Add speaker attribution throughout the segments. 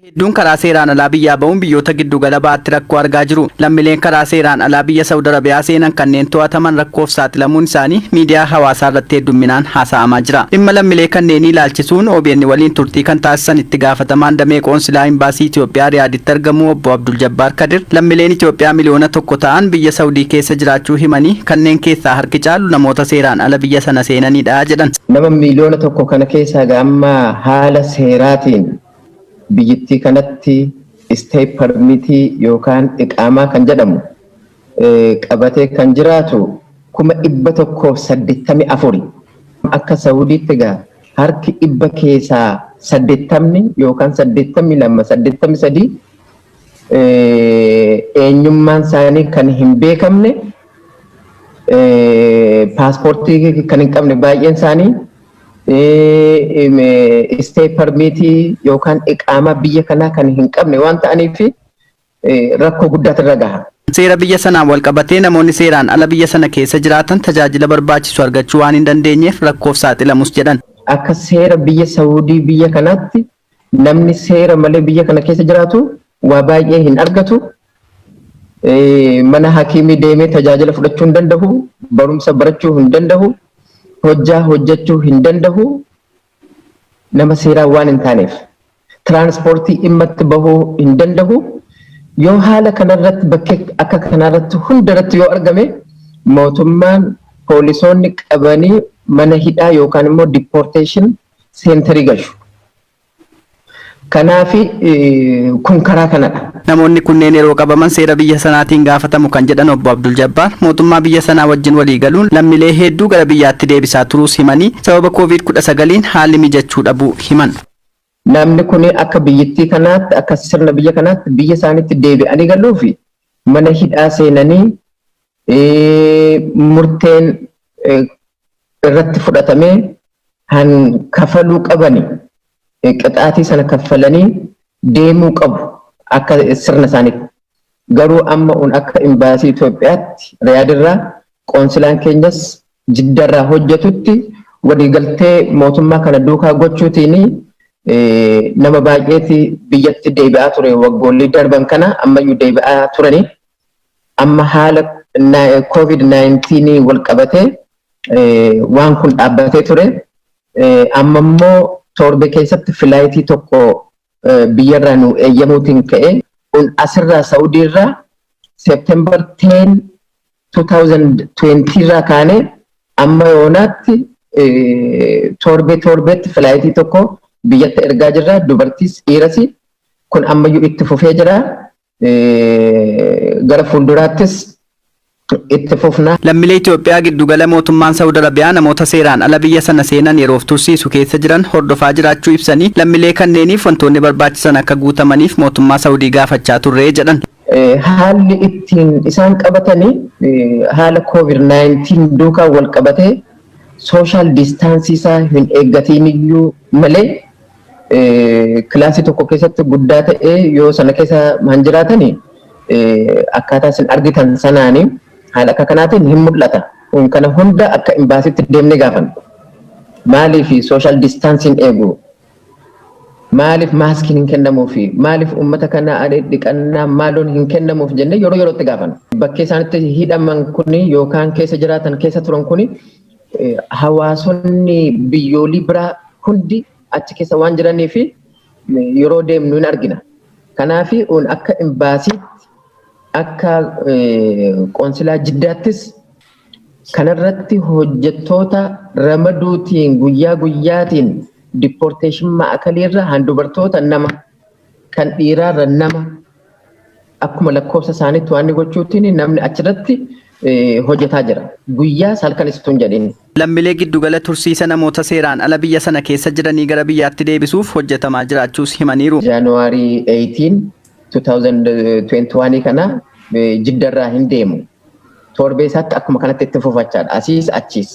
Speaker 1: Hedduun karaa seeraan alaa biyyaa ba'uun biyyoota giddu gala baatti rakkoo argaa jiru. Lammiileen karaa seeraan alaa biyya Saawud Arabiyaa seenan kanneen to'ataman rakkoof saaxilamuun isaanii miidiyaa hawaasaa irratti heddumminaan haasa'amaa jira. Dhimma lammiilee kanneenii ilaalchisuun OBN waliin turtii kan taasisan itti gaafatamaan damee qoonsilaa imbaasii Itoophiyaa Riyaaditti argamu obbo Abdul Jabbaar Kadir lammiileen Itoophiyaa miliyoona tokko ta'an biyya Saawudii keessa jiraachuu himanii kanneen keessaa harki caalu namoota seeraan ala biyya sana seenanidha jedhan.
Speaker 2: Nama miliyoona tokko kana keessaa gamma haala seeraatiin biyyattii kanatti stay permitii yookaan iqaamaa kan jedhamu qabatee kan jiraatu 184 akka Saawudiitti gaa harki dhibba keessaa 80 yookaan 82 83 eenyummaan isaanii kan hin beekamne paaspoortii kan hin qabne baay'een isaanii stay permitii yookaan iqaamaa biyya kanaa kan hin qabne waan ta'aniif rakkoo guddaatu irra gaha.
Speaker 1: Seera biyya sanaan wal qabatee namoonni seeraan ala biyya sana keessa jiraatan tajaajila barbaachisu argachuu waan hin dandeenyeef rakkoof saaxilamus jedhan.
Speaker 2: Akka seera biyya Saawudii biyya kanaatti namni seera malee biyya kana keessa jiraatu waa baay'ee hin argatu. Mana hakiimii deemee tajaajila fudhachuu hin danda'u, barumsa barachuu hin danda'u. Hojjaa hojjechuu hin danda'u nama seeraa waan hin taaneef tiraanspoortii dhimmatti bahuu hin danda'u yoo haala kanarratti bakkee akka kanarratti hundarratti yoo argame mootummaan poolisoonni qabanii mana hidhaa yookaan immoo deportation center gashu. Kanaaf kun karaa kanadha.
Speaker 1: Namoonni kunneen yeroo qabaman seera biyya sanaatiin gaafatamu kan jedhan obbo Abdul Jabbaar mootummaa biyya sanaa wajjin walii galuun lammiilee hedduu gara biyyaatti deebisaa turuus himanii sababa COVID-19 haalli mijachuu dhabuu himan.
Speaker 2: Namni kun akka biyyattii kanaatti akka sirna biyya kanaatti biyya isaaniitti deebi'anii galuufi mana hidhaa seenanii murteen irratti fudhatamee han kafaluu qabani qixaatii sana kaffalanii deemuu qabu. Akka sirna isaaniitti garuu amma akka imbaasii Itoophiyaatti Riyaadirraa qoonsilaan keenyas Jiddarraa hojjetutti waliigaltee mootummaa kana duukaa gochuutiin nama baay'eeti biyyatti deebi'aa ture waggoollee darban kana ammayyuu deebi'aa turanii amma haala COVID-19 wal qabatee waan kun dhaabbatee ture amma immoo torbe keessatti filaayitii tokko biyyarraa nu eeyyamuutiin ka'e asirraa Saawudiirraa September 10 2020 irraa kaane amma yoonaatti torbeetti filaayitii tokko biyyatti ergaa jirra dubartiis dhiiras kun ammayyuu itti fufee jira gara fuulduraattis itti fufna.
Speaker 1: Lammiilee Itoophiyaa giddugala mootummaan Saawud Arabiyaa namoota seeraan ala biyya sana seenan yeroof tursiisu keessa jiran hordofaa jiraachuu ibsanii lammiilee kanneeniif wantoonni barbaachisan akka guutamaniif mootummaa Saawudii gaafachaa turre jedhan.
Speaker 2: Haalli ittiin isaan qabatanii haala COVID-19 duukaa wal qabatee social distaansii isaa hin eeggatiin iyyuu malee kilaasii tokko keessatti guddaa ta'ee yoo sana keessa man jiraatanii akkaataa isin argitan sanaanii haala akka kanaatiin hin mul'ata. Kana hunda akka imbaasiitti deemnee gaafan. Maaliif social distancing eegu? Maaliif maaskiin hin kennamuufi? Maaliif uummata kana dhiqannaa maaloon hin kennamuuf jennee yeroo yerootti gaafan. Bakkee isaanitti hidhaman kuni yookaan keessa jiraatan keessa turan kuni hawaasonni biyyoolii biraa hundi achi keessa waan jiraniif yeroo deemnu hin argina. Kanaaf akka imbaasiitti akka qoonsilaa Jiddaattis kanarratti hojjettoota ramaduutiin guyyaa guyyaatiin deportation ma'akaliirra han dubartoota nama kan dhiiraarra nama akkuma lakkoofsa isaaniitti waan gochuutiin namni achirratti hojjetaa jira. Guyyaa salkanis tun jedhini.
Speaker 1: Lammiilee giddugala tursiisa namoota seeraan ala biyya sana keessa jiranii gara biyyaatti deebisuuf hojjetamaa jiraachuus himaniiru.
Speaker 2: January 18 2021 kana Jiddarraa hin deemu. Torbee isaatti akkuma kanatti itti fufachaadha. Asiis achiis.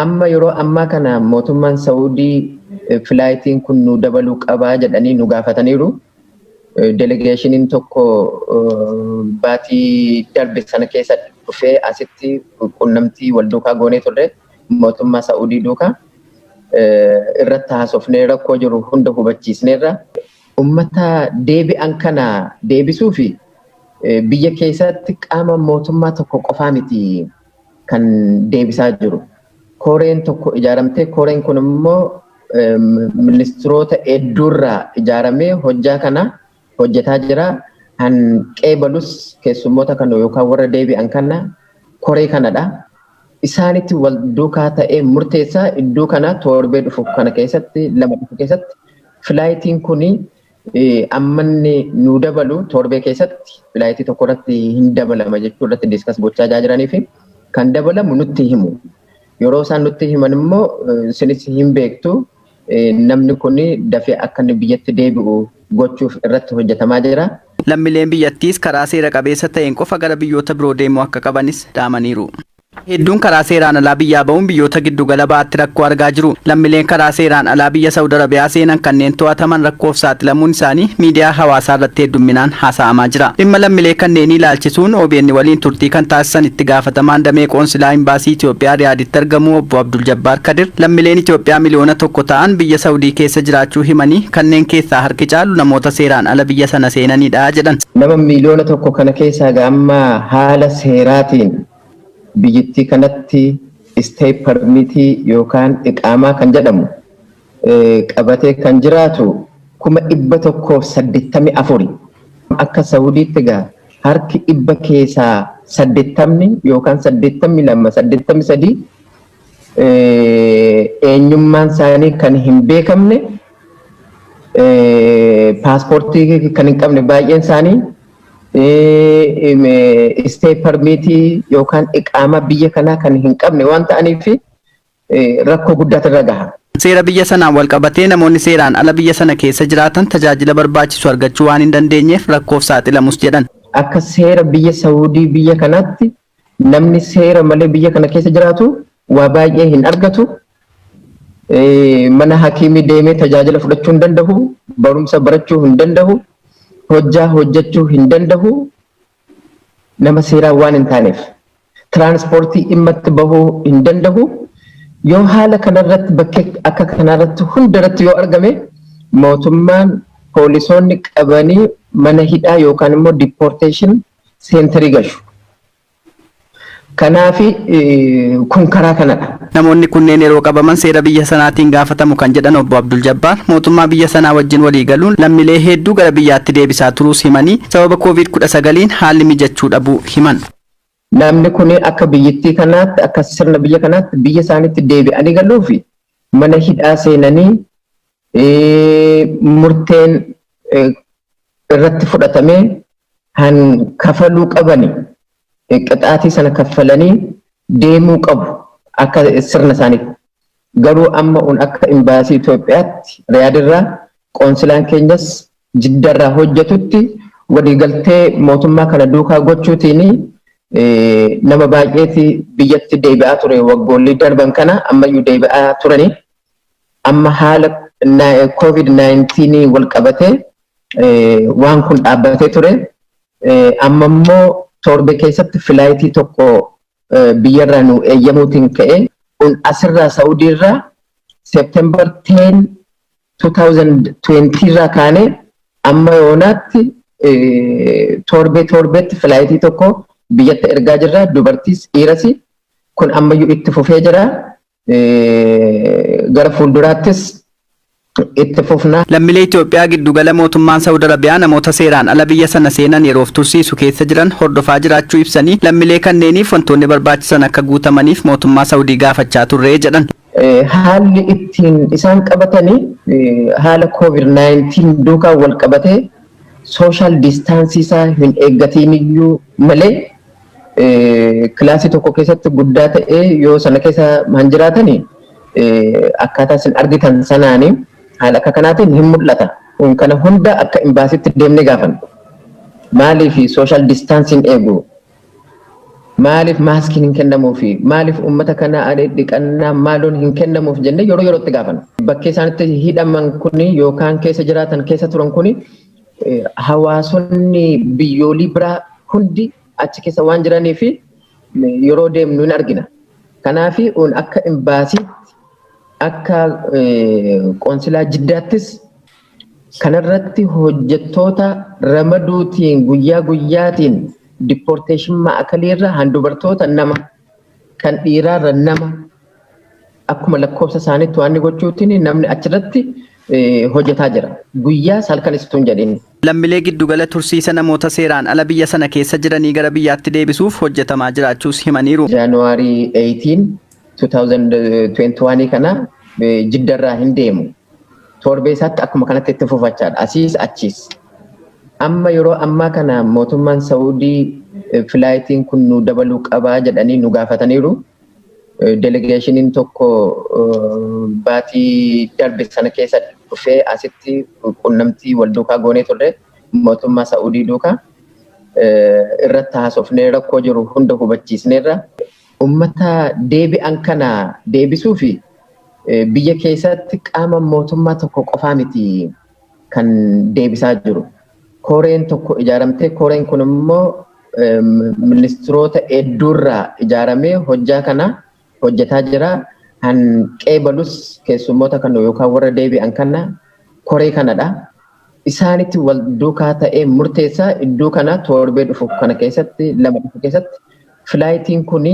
Speaker 2: Amma yeroo ammaa kana mootummaan Saawudii filaayitiin kun nu dabaluu qabaa jedhanii nu gaafataniiru. Delegeeshiniin tokko baatii darbe sana keessa dhufee asitti qunnamtii wal duukaa goonee turre mootummaa Saawudii duukaa irratti haasofnee rakkoo jiru hunda hubachiisneerra ummata deebi'an kana deebisuu fi biyya keessatti qaama mootummaa tokko qofaa miti kan deebisaa jiru. Koreen tokko ijaaramtee koreen kun immoo ministiroota hedduurraa ijaaramee hojjaa kana hojjetaa jira. Han qeebalus keessummoota kana yookaan warra deebi'an kana koree kanadha. Isaanitti wal duukaa ta'ee murteessaa iddoo kana torbee dhufu kana keessatti lama dhufu keessatti filaayitiin kuni ammanni nu dabalu torbee keessatti filaayitii tokko irratti hin dabalama jechuu irratti diskas gochaa jiranii fi kan dabalamu nutti himu. Yeroo isaan nutti himan immoo isinis hin beektu namni kuni dafee akka inni biyyatti deebi'u gochuuf irratti hojjetamaa jira.
Speaker 1: Lammiileen biyyattiis karaa seera qabeessa ta'een qofa gara biyyoota biroo deemuu akka qabanis dhaamaniiru. Hedduun karaa seeraan alaa biyyaa ba'uun biyyoota giddu gala baatti rakkoo argaa jiru. Lammiileen karaa seeraan alaa biyya Saudi Arabiyaa seenan kanneen to'ataman rakkoof saaxilamuun isaanii miidiyaa hawaasaa irratti hedduminaan haasa'amaa jira. Dhimma lammiilee kanneenii ilaalchisuun OBN waliin turtii kan taasisan itti gaafatamaan damee qoonsilaa imbaasii Itoophiyaa Riyaaditti argamu obbo Abdul Jabbaar Kadir lammiileen Itoophiyaa miliyoona tokko ta'an biyya Saudii keessa jiraachuu himanii kanneen keessaa harki caalu namoota seeraan ala biyya sana seenanidha jedhan.
Speaker 2: Nama miliyoona tokko kana keessaa gamma haala seeraatiin biyyattii kanatti stay permitii yookaan iqaamaa kan jedhamu qabatee kan jiraatu 184 akka Saudiitti gaa harki dhibba keessaa 80 yookaan 82 eenyummaan isaanii kan hin beekamne paaspoortii kan hin qabne baay'een isaanii stay permitii yookaan iqaamaa biyya kanaa kan hin qabne waan ta'aniif rakkoo guddaatu irra gaha.
Speaker 1: Seera biyya sanaan wal qabatee namoonni seeraan ala biyya sana keessa jiraatan tajaajila barbaachisu argachuu waan hin dandeenyeef rakkoof saaxilamus jedhan.
Speaker 2: Akka seera biyya Saudii biyya kanaatti namni seera malee biyya kana keessa jiraatu waa baay'ee hin argatu. Mana hakiimii deemee tajaajila fudhachuu hin danda'u, barumsa barachuu hin danda'u. Hojjaa hojjechuu hin danda'u nama seeraan waan hin taaneef tiraanspoortii dhimmatti bahuu hin danda'u yoo haala kanarratti bakkee akka kanarratti hundarratti yoo argame mootummaan poolisoonni qabanii mana hidhaa yookaan immoo deportation seenterii gashu. Kanaafi kun karaa kanadha.
Speaker 1: Namoonni kunneen yeroo qabaman seera biyya sanaatiin gaafatamu kan jedhan obbo Abdul Jabbaar mootummaa biyya sanaa wajjin walii galuun lammiilee hedduu gara biyyaatti deebisaa turuus himanii sababa COVID-19 haalli mijachuu dhabuu himan.
Speaker 2: Namni kun akka biyyattii kanaatti akka sirna biyya kanaatti biyya isaaniitti deebi'anii galuufi mana hidhaa seenanii murteen irratti fudhatamee han kafaluu qabani qixaatii sana kaffalanii deemuu qabu. Akka sirna isaaniitti garuu amma akka imbaasii Itoophiyaatti Riyaadirraa qoonsilaan keenyas Jiddarraa hojjetutti waliigaltee mootummaa kana duukaa gochuutiin nama baay'eeti biyyatti deebi'aa ture waggoollee darban kana ammayyuu deebi'aa turanii amma haala COVID-19 wal qabatee waan kun dhaabbatee ture amma immoo torbe keessatti filaayitii tokko biyyarraa nu eeyyamuutiin ka'e kun asirraa Saudiirraa September 10 2020 irraa kaanee amma yoonaatti torbeetti filaayitii tokko biyyatti ergaa jirra dubartiis dhiiras kun ammayyuu itti fufee jira gara fuulduraattis itti fufna.
Speaker 1: Lammiilee Itoophiyaa giddugala mootummaan Saudi Arabiyaa namoota seeraan ala biyya sana seenan yeroof tursiisu keessa jiran hordofaa jiraachuu ibsanii lammiilee kanneeniif wantoonni barbaachisan akka guutamaniif mootummaa Saudii gaafachaa turree jedhan.
Speaker 2: Haalli ittiin isaan qabatanii haala COVID-19 duukaa wal qabatee social distaansii isaa hin eeggatiin iyyuu malee kilaasii tokko keessatti guddaa ta'ee yoo sana keessa man jiraatanii akkaataa isin argitan sanaanii haala akka kanaatiin hin mul'ata. Kana hunda akka imbaasiitti deemnee gaafanna. Maaliif social distancing eegu? Maaliif maaskiin hin kennamuufi? Maaliif uummata kana dhiqannaa maaloon hin kennamuuf jennee yeroo yerootti gaafanna. Bakkee isaanitti hidhaman kuni yookaan keessa jiraatan keessa turan kuni hawaasonni biyyoolii biraa hundi achi keessa waan jiranii fi yeroo deemnu hin argina. Kanaaf akka imbaasiitti akka qoonsilaa Jiddaattis Kanarratti hojjettoota ramaduutiin guyyaa guyyaatiin deportation ma'akaliirra handubartoota nama kan dhiiraarra nama akkuma lakkoofsa isaaniitti waan gochuutiin namni achirratti hojjetaa jira. Guyyaa salkanisuun jedhini.
Speaker 1: Lammiilee giddugala tursiisa namoota seeraan ala biyya sana keessa jiranii gara biyyaatti deebisuuf hojjetamaa jiraachuus himaniiru.
Speaker 2: January 18, 2021 kana jiddarraa hin deemu. Torbee isaatti akkuma kanatti itti fufachaadha. Asiis achiis. Amma yeroo ammaa kana mootummaan Saawudii filaayitiin kun nu dabaluu qabaa jedhanii nu gaafataniiru. Delegeeshiniin tokko baatii darbe sana keessa dhufee asitti qunnamtii wal duukaa goonee turre mootummaa Saawudii duukaa irratti haasofnee rakkoo jiru hunda hubachiisneerra. Uummata deebi'an kana deebisuu fi biyya keessatti qaama mootummaa tokko qofaa miti kan deebisaa jiru. Koreen tokko ijaaramtee koreen kun immoo ministiroota hedduurraa ijaaramee hojjaa kana hojjetaa jira. Hanqee balus keessummoota kana yookaan warra deebi'an kana koree kanadha. Isaanitti wal duukaa ta'ee murteessaa iddoo kana torbee dhufu kana keessatti lama dhufu keessatti filaayitiin kuni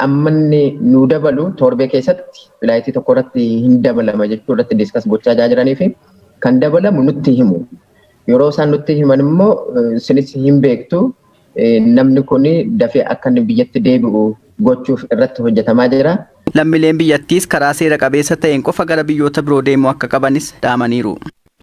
Speaker 2: ammanni nu dabalu torbee keessatti filaayitii tokko irratti hin dabalama jechuu irratti diskas gochaa jiranii fi kan dabalamu nutti himu. Yeroo isaan nutti himan immoo isinis hin beektu namni kun dafee akka inni biyyatti deebi'u gochuuf irratti hojjetamaa jira.
Speaker 1: Lammiileen biyyattiis karaa seera qabeessa ta'een qofa gara biyyoota biroo deemuu akka qabanis dhaamaniiru.